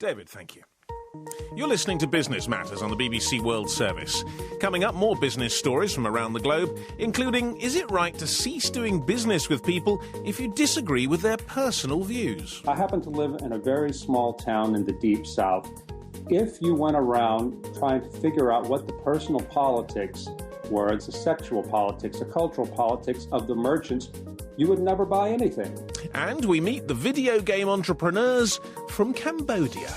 David, thank you. You're listening to Business Matters on the BBC World Service. Coming up, more business stories from around the globe, including, is it right to cease doing business with people if you disagree with their personal views? I happen to live in a very small town in the Deep South. If you went around trying to figure out what the personal politics were, it's a sexual politics, a cultural politics of the merchants, you would never buy anything. And we meet the video game entrepreneurs from Cambodia.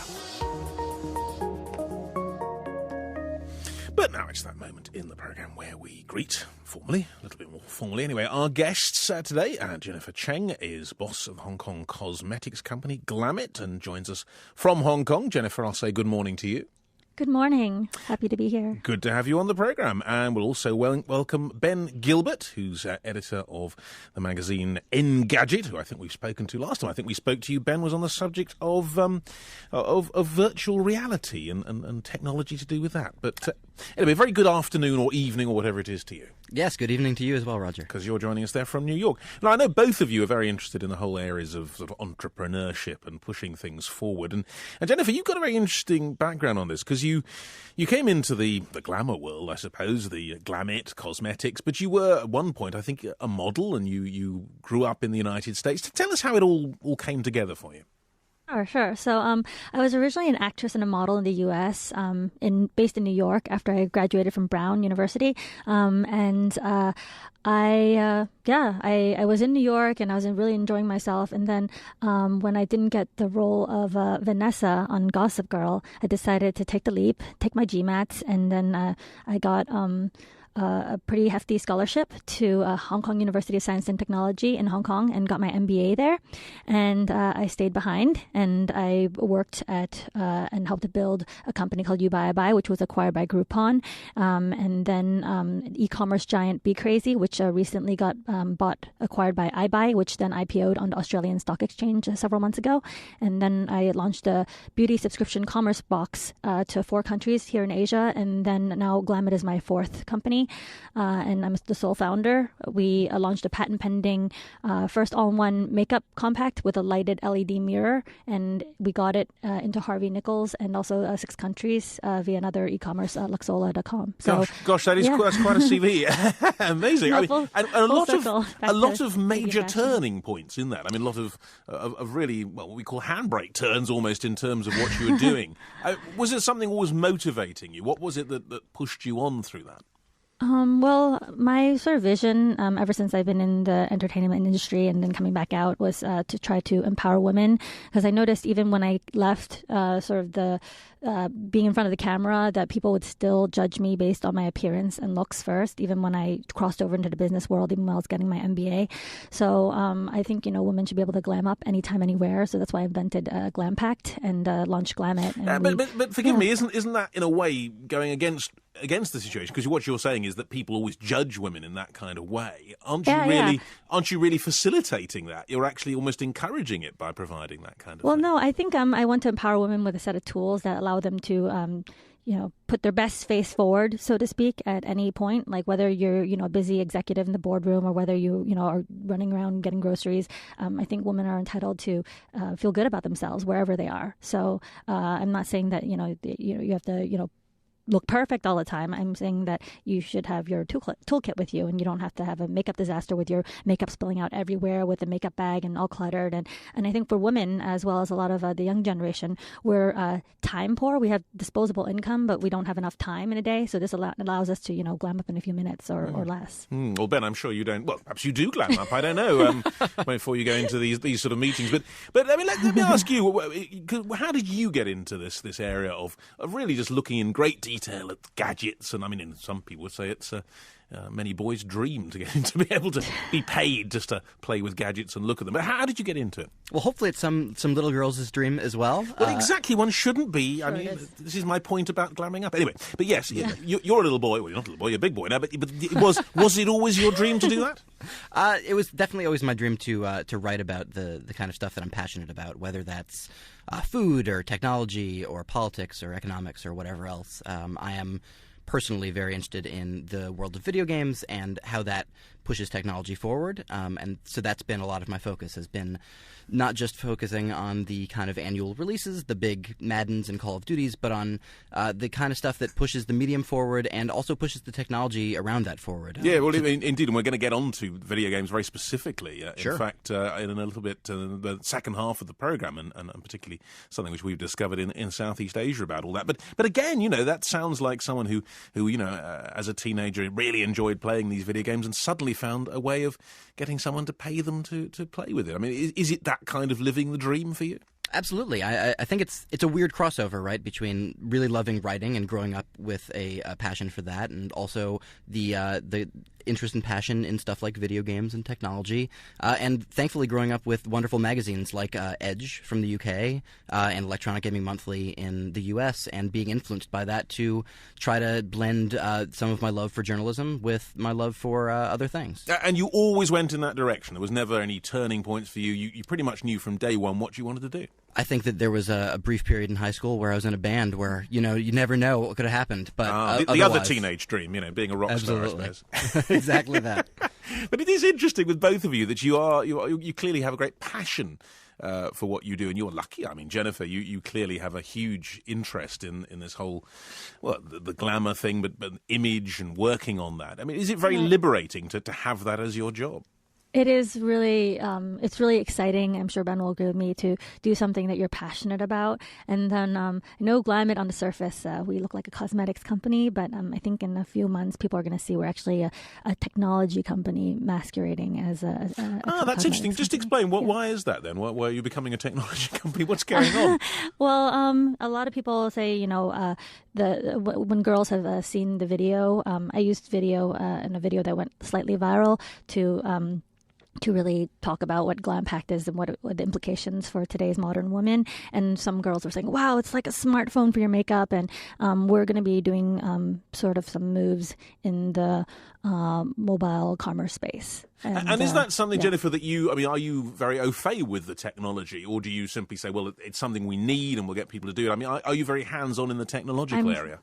But now it's that moment in the programme where we greet, formally, a little bit more formally anyway, our guests today. Jennifer Cheng is boss of Hong Kong cosmetics company Glam-it and joins us from Hong Kong. Jennifer, I'll say good morning to you. Good morning. Happy to be here. Good to have you on the programme. And we'll also welcome Ben Gilbert, who's editor of the magazine Engadget, who I think we've spoken to last time. I think we spoke to you, Ben, was on the subject of virtual reality and technology to do with that. But anyway, very good afternoon or evening or whatever it is to you. Yes, good evening to you as well, Roger. Because you're joining us there from New York. Now, I know both of you are very interested in the whole areas of sort of entrepreneurship and pushing things forward. And Jennifer, you've got a very interesting background on this because you came into the glamour world, I suppose, the Glam-it cosmetics, but you were at one point, I think, a model, and you grew up in the United States. Tell us how it all came together for you. Sure. So I was originally an actress and a model in the U.S., based in New York after I graduated from Brown University. I was in New York and I was really enjoying myself. And then when I didn't get the role of Vanessa on Gossip Girl, I decided to take the leap, take my GMATs, and then I got a pretty hefty scholarship to Hong Kong University of Science and Technology in Hong Kong and got my MBA there. And I stayed behind and I worked at and helped to build a company called YouBuyAbuy, which was acquired by Groupon. And then e-commerce giant Be Crazy, which recently got acquired by iBuy, which then IPO'd on the Australian Stock Exchange several months ago. And then I launched a beauty subscription commerce box to 4 countries here in Asia. And then now Glam-it is my 4th company. And I'm the sole founder. We launched a patent-pending first all-in-one makeup compact with a lighted LED mirror, and we got it into Harvey Nichols and also 6 countries via another e-commerce, Luxola.com. So, gosh, that's quite a CV. Amazing. No, a lot of major turning points in that. I mean, a lot of really what we call handbrake turns almost in terms of what you were doing. Was it something always motivating you? What was it that pushed you on through that? Well, my sort of vision, ever since I've been in the entertainment industry and then coming back out, was to try to empower women. Because I noticed even when I left sort of the being in front of the camera, that people would still judge me based on my appearance and looks first, even when I crossed over into the business world, even when I was getting my MBA. So I think, women should be able to glam up anytime, anywhere. So that's why I invented Glam Pact and launched Glam-it. But forgive me, isn't that in a way going against the situation? Because what you're saying is that people always judge women in that kind of way. Aren't you really facilitating that? You're actually almost encouraging it by providing that kind of thing. Well, no, I think I want to empower women with a set of tools that allow them to put their best face forward, so to speak, at any point. Like whether you're, a busy executive in the boardroom or whether you are running around getting groceries. I think women are entitled to feel good about themselves wherever they are. So I'm not saying that, you have to, look perfect all the time. I'm saying that you should have your toolkit with you, and you don't have to have a makeup disaster with your makeup spilling out everywhere with a makeup bag and all cluttered. And I think for women, as well as a lot of the young generation, we're time poor. We have disposable income, but we don't have enough time in a day. So this allows us to, glam up in a few minutes or less. Well, Ben, I'm sure you don't. Well, perhaps you do glam up. I don't know. Before you go into these sort of meetings, but I mean, let me ask you: how did you get into this area of really just looking in great detail at gadgets? And I mean, some people would say it's many boys' dream to get into, be able to be paid just to play with gadgets and look at them. But how did you get into it? Well, hopefully it's some little girls' dream as well. Well, exactly. One shouldn't be. Sure, I mean, this is my point about glamming up. Anyway, but yes, you're a little boy. Well, you're not a little boy. You're a big boy now. But was it always your dream to do that? It was definitely always my dream to write about the kind of stuff that I'm passionate about, whether that's food or technology or politics or economics or whatever else. I am personally very interested in the world of video games and how that pushes technology forward. And so that's been a lot of my focus, has been not just focusing on the kind of annual releases, the big Maddens and Call of Duties, but on the kind of stuff that pushes the medium forward and also pushes the technology around that forward. Yeah, well, indeed, and we're going to get on to video games very specifically. Sure. In fact, in a little bit, the second half of the program, and particularly something which we've discovered in Southeast Asia about all that. But again, that sounds like someone who as a teenager really enjoyed playing these video games and suddenly found a way of getting someone to pay them to play with it. I mean, is it that kind of living the dream for you? Absolutely. I think it's a weird crossover, right, between really loving writing and growing up with a passion for that, and also the interest and passion in stuff like video games and technology, and thankfully growing up with wonderful magazines like Edge from the UK and Electronic Gaming Monthly in the US, and being influenced by that to try to blend some of my love for journalism with my love for other things. And you always went in that direction. There was never any turning points for you. You pretty much knew from day one what you wanted to do. I think that there was a brief period in high school where I was in a band where, you never know what could have happened. But the other teenage dream, being a rock star, I suppose. Exactly that. But it is interesting with both of you that you clearly have a great passion for what you do, and you're lucky. I mean, Jennifer, you clearly have a huge interest in this whole, the glamour thing, but image and working on that. I mean, is it very liberating to have that as your job? It is really, it's really exciting. I'm sure Ben will agree with me, to do something that you're passionate about. And then, I know Glam-it on the surface, we look like a cosmetics company, but I think in a few months people are going to see we're actually a technology company masquerading as a that's interesting. Just explain, why is that then? Why are you becoming a technology company? What's going on? Well, a lot of people say, when girls have seen the video, I used video in a video that went slightly viral to really talk about what glam packed is and what the implications for today's modern woman. And some girls were saying, wow, it's like a smartphone for your makeup. And we're going to be doing sort of some moves in the mobile commerce space. And is that something, Jennifer, that are you very au fait with the technology, or do you simply say, well, it's something we need and we'll get people to do it? I mean, are you very hands-on in the technological area?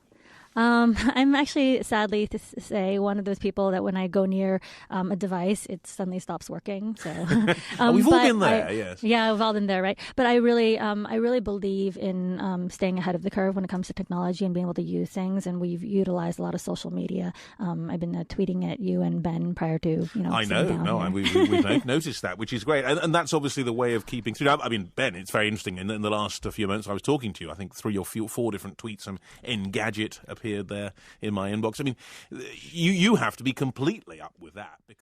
I'm actually, sadly to say, one of those people that when I go near a device, it suddenly stops working. So we've all been there, yes. Yeah, we've all been there, right? But I really believe in staying ahead of the curve when it comes to technology and being able to use things. And we've utilized a lot of social media. I've been tweeting at you and Ben prior to I know, we've noticed that, which is great, and that's obviously the way of keeping through. I mean, Ben, it's very interesting. In the last few moments I was talking to you, I think 3 or 4 different tweets from Engadget appeared there in my inbox. I mean, you have to be completely up with that.